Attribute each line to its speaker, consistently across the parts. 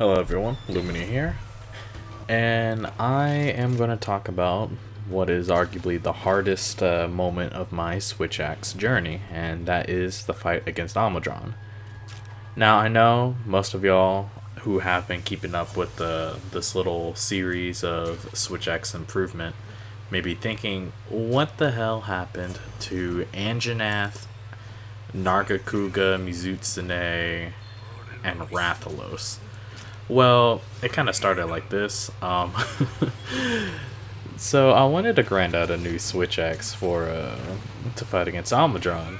Speaker 1: Hello everyone, Lumini here, and I am going to talk about what is arguably the hardest moment of my Switch Axe journey, and that is the fight against Almudron. Now I know most of y'all who have been keeping up with this little series of Switch Axe improvement may be thinking, what the hell happened to Anjanath, Nargacuga, Mizutsune, and Rathalos? Well, it kind of started like this. So I wanted to grind out a new Switch Axe for to fight against Almudron,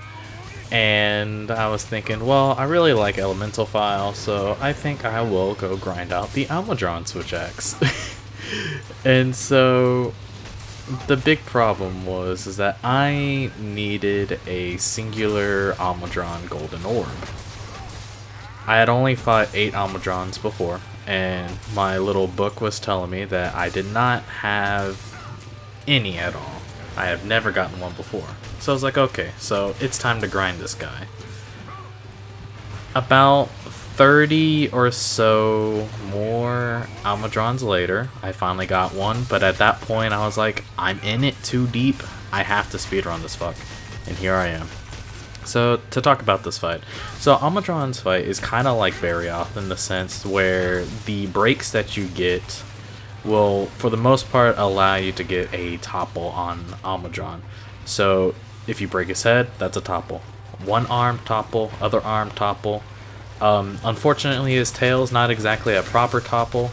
Speaker 1: and I was thinking, well, I really like Elemental File, so I think I will go grind out the Almudron Switch Axe. And so the big problem is that I needed a singular Almudron Golden Orb. I had only fought 8 Almudrons before, and my little book was telling me that I did not have any at all. I have never gotten one before. So I was like, okay, so it's time to grind this guy. About 30 or so more Almudrons later, I finally got one, but at that point I was like, I'm in it too deep, I have to speedrun this fuck. And here I am. So, to talk about this fight. So, Almudron's fight is kind of like Barioth in the sense where the breaks that you get will, for the most part, allow you to get a topple on Almudron. So, if you break his head, that's a topple. One arm topple, other arm topple. Unfortunately, his tail's not exactly a proper topple.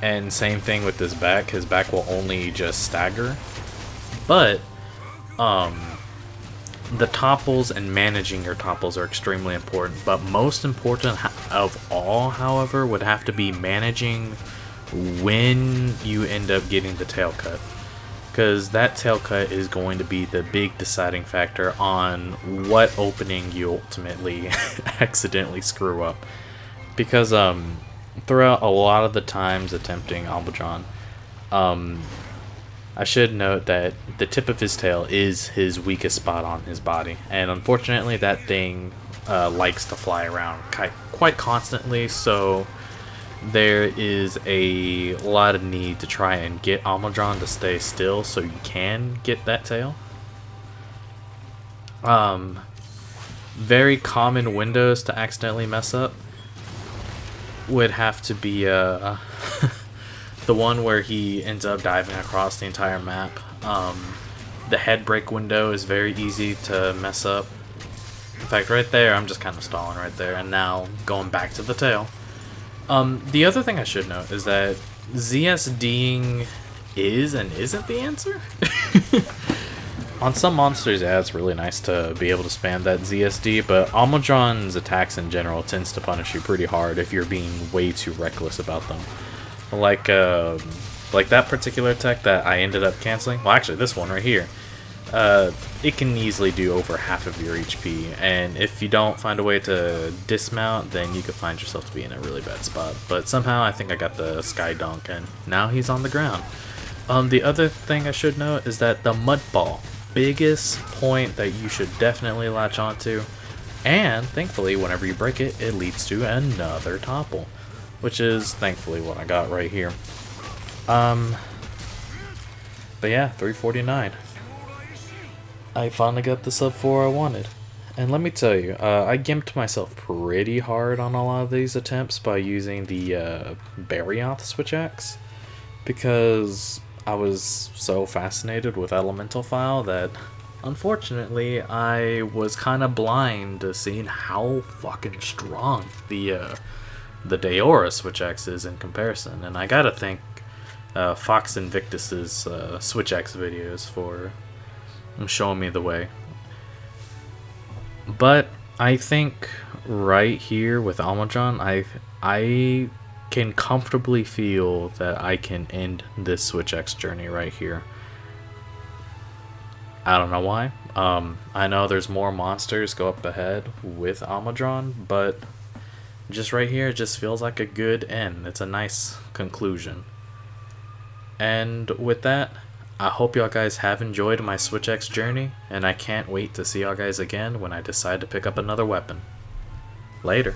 Speaker 1: And same thing with his back. His back will only just stagger. But, the topples and managing your topples are extremely important, but most important of all, however, would have to be managing when you end up getting the tail cut, because that tail cut is going to be the big deciding factor on what opening you ultimately accidentally screw up. Because throughout a lot of the times attempting Almudron, I should note that the tip of his tail is his weakest spot on his body, and unfortunately that thing likes to fly around quite constantly, so there is a lot of need to try and get Almudron to stay still so you can get that tail. Very common windows to accidentally mess up would have to be the one where he ends up diving across the entire map. The head break window is very easy to mess up. In fact, right there, I'm just kind of stalling right there, and now going back to the tail. The other thing I should note is that ZSDing is and isn't the answer. On some monsters, yeah, it's really nice to be able to spam that ZSD, but Almudron's attacks in general tends to punish you pretty hard if you're being way too reckless about them. Like that particular attack that I ended up canceling. Well, actually, this one right here. It can easily do over half of your HP, and if you don't find a way to dismount, then you could find yourself to be in a really bad spot. But somehow, I think I got the Sky Dunk, and now he's on the ground. The other thing I should note is that the Mud Ball, biggest point that you should definitely latch onto, and thankfully, whenever you break it, it leads to another topple. Which is, thankfully, what I got right here. But yeah, 349. I finally got the sub 4 I wanted. And let me tell you, I gimped myself pretty hard on a lot of these attempts by using the Barioth Switch Axe. Because I was so fascinated with Elemental File that, unfortunately, I was kind of blind to seeing how fucking strong the Daora Switch Axe is in comparison, and I gotta thank Fox Invictus's Switch Axe videos for showing me the way. But I think right here with Almudron, I can comfortably feel that I can end this Switch Axe journey right here. I don't know why. I know there's more monsters go up ahead with Almudron, but just right here, it just feels like a good end. It's a nice conclusion. And with that, I hope y'all guys have enjoyed my Switch Axe journey, and I can't wait to see y'all guys again when I decide to pick up another weapon. Later.